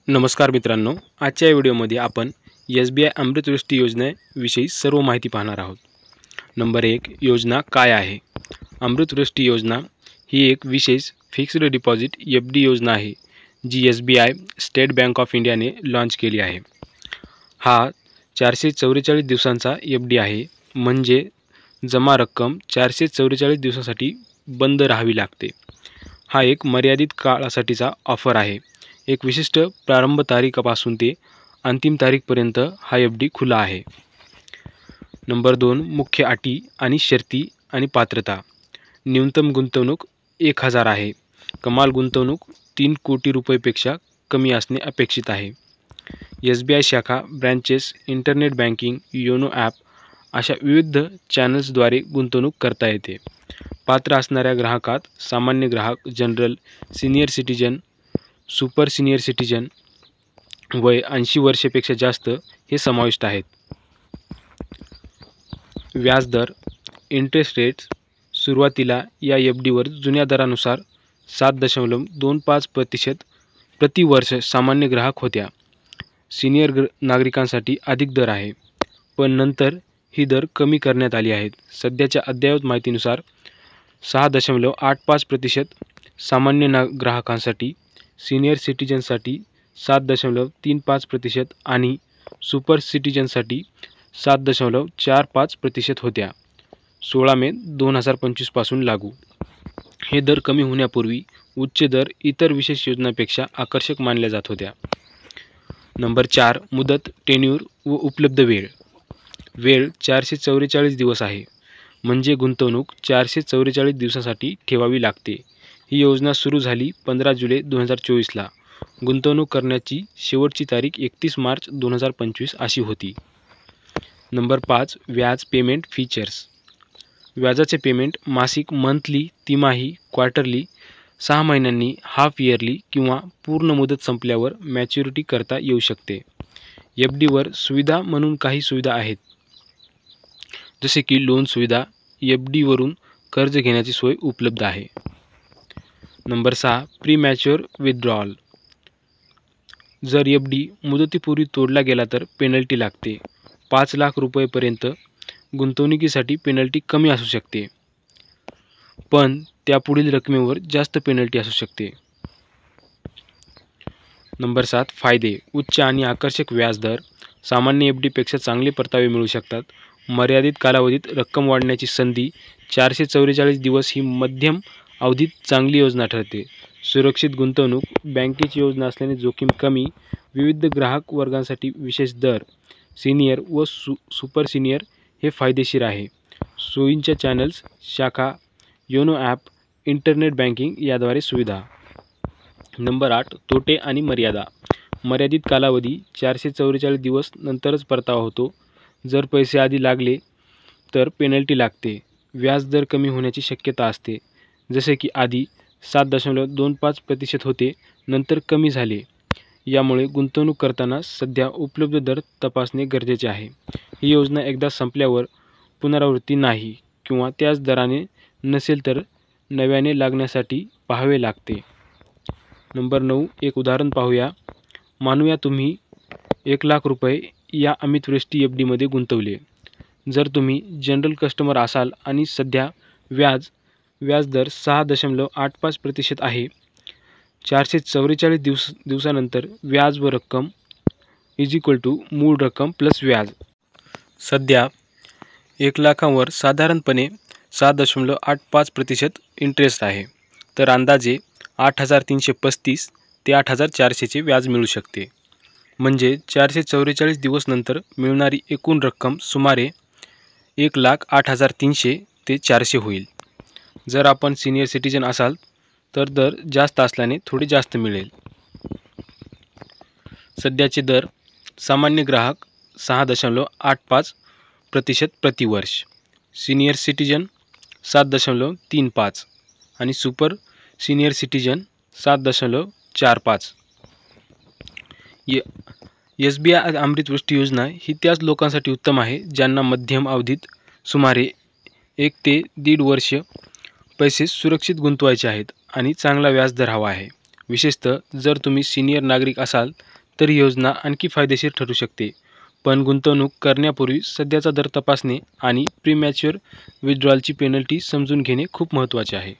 नमस्कार मित्रांनो, आजच्या व्हिडिओमध्ये आपण SBI अमृतवृष्टी योजनेविषयी सर्व माहिती पाहणार आहोत। नंबर 1, योजना काय आहे? अमृतवृष्टी योजना ही एक विशेष फिक्स्ड डिपॉझिट FD योजना आहे, जी SBI स्टेट बँक ऑफ इंडियाने लॉन्च केली आहे। हा 444 दिवसांचा FD आहे, म्हणजे जमा रक्कम 444 दिवसांसाठी बंद राहावी लागते। हा एक मर्यादित काळासाठीचा ऑफर आहे। एक विशिष्ट प्रारंभ तारीखापासून ते अंतिम तारीखपर्यंत हा FD खुला आहे। नंबर 2, मुख्य अटी आणि शर्ती आणि पात्रता। न्यूनतम गुंतवणूक 1000 आहे। कमाल गुंतवणूक 3 कोटी रुपयेपेक्षा कमी असणे अपेक्षित आहे। SBI शाखा, branches, internet banking, YONO app अशा विविध चॅनल्सद्वारे गुंतवणूक करता येते। पात्र असणाऱ्या ग्राहकात सामान्य ग्राहक, general, senior citizen, super senior citizen, वय 80 वर्षापेक्षा जास्त हे समाविष्ट आहेत। व्याजदर, इंटरेस्ट रेट्स सुरुवातीला या FDवर जुन्या दरानुसार 7.25% प्रति वर्ष सामान्य ग्राहक होत्या। सीनियर नागरिकांसाठी अधिक दर आहे, पण नंतर ही दर कमी करण्यात आली आहेत। सध्याच्या अद्ययावत माहितीनुसार 6.85% सामान्य ग्राहकांसाठी, सीनियर सिटीजनसाठी 7.35% आणि सुपर सिटीजनसाठी 7.45% होत्या। 16 मे 2025 पासून लागू। हे दर कमी होण्यापूर्वी उच्च दर इतर विशेष योजनांपेक्षा आकर्षक मानल्या जात होत्या। नंबर 4, मुदत, टेन्यूर व उपलब्ध वेळ। वेळ 444 दिवस आहे, म्हणजे गुंतवणूक 444 दिवसांसाठी ठेवावी लागते। ही योजना सुरू झाली 15 जुलै 2024ला। गुंतवणूक करण्याची शेवटची तारीख 31 मार्च 2025 अशी होती। नंबर 5, व्याज, पेमेंट, फीचर्स। व्याजाचे पेमेंट मासिक, मंथली, तिमाही, क्वार्टरली, 6 महिन्यांनी, हाफ इयरली किंवा पूर्ण मुदत संपल्यावर मॅच्युरिटी करता येऊ शकते। FDवर सुविधा म्हणून काही सुविधा आहेत, जसे की लोन सुविधा। FDवरून कर्ज घेण्याची सोय उपलब्ध आहे। Number 6, pre mature withdrawal. जर FD मुदतीपूर्वी तोडला गेला तर पेनल्टी लागते। 5 लाख रुपयेपर्यंत गुंतवणुकीसाठी पेनल्टी कमी असू शकते, पण त्यापुढील रकमेवर जास्त पेनल्टी असू शकते। नंबर 7, फायदे, उच्च आणि आकर्षक व्याजदर। सामान्य FDपेक्षा चांगले परतावे मिळू शकतात। मर्यादित कालावधीत रक्कम वाढण्याची संधी। 444 दिवस ही मध्यम अवधीत चांगली योजना ठरते। सुरक्षित गुंतवणूक, बँकेची योजना असल्याने जोखीम कमी। विविध ग्राहक वर्गांसाठी विशेष दर। सीनियर व सुपर सीनियर हे फायदेशीर आहे। सोयींच्या चॅनल्स, शाखा, योनो ॲप, इंटरनेट बँकिंग याद्वारे सुविधा। नंबर 8, तोटे आणि मर्यादा। मर्यादित कालावधी, 444 दिवस नंतरच परतावा होतो। जर पैसे आधी लागले तर पेनल्टी लागते। व्याजदर कमी होण्याची शक्यता असते, जसे की आधी 7.25% होते, नंतर कमी झाले। यामुळे गुंतवणूक करताना सध्या उपलब्ध दर तपासणे गरजेचे आहे। ही योजना एकदा संपल्यावर पुनरावृत्ती नाही किंवा त्याच दराने नसेल तर नव्याने लागण्यासाठी पाहावे लागते। नंबर 9, एक उदाहरण पाहूया। मानूया तुम्ही 1 लाख रुपये या अमृतवृष्टी FDमध्ये गुंतवले। जर तुम्ही जनरल कस्टमर असाल आणि सध्या व्याजदर 6.85% आहे, 444 दिवसानंतर व्याज व रक्कम मूळ रक्कम प्लस व्याज। सध्या 1 लाखावर साधारणपणे 7.85% इंटरेस्ट आहे, तर अंदाजे 8,335 ते 8,400चे व्याज मिळू शकते। म्हणजे 444 दिवस नंतर मिळणारी एकूण रक्कम सुमारे 1,08,300 ते 400 होईल। जर आपण सीनियर सिटीजन असाल तर दर जास्त असल्याने थोडे जास्त मिळेल। सध्याचे दर, सामान्य ग्राहक 6.85% प्रतिवर्ष, सीनियर सिटीजन 7.35 आणि सुपर सीनियर सिटीजन 7.45। SBI अमृतवृष्टी योजना ही त्याच लोकांसाठी उत्तम आहे, ज्यांना मध्यम अवधीत सुमारे 1 ते 1.5 वर्ष पैसे सुरक्षित गुंतवायचे आहेत आणि चांगला व्याजदर हवा आहे। विशेषतः जर तुम्ही सीनियर नागरिक असाल तर ही योजना आणखी फायदेशीर ठरू शकते. पण गुंतवणूक करण्यापूर्वी सध्याचा दर तपासणे आणि प्रीमॅच्युअर विथड्रॉलची पेनल्टी समजून घेणे खूप महत्त्वाचे आहे.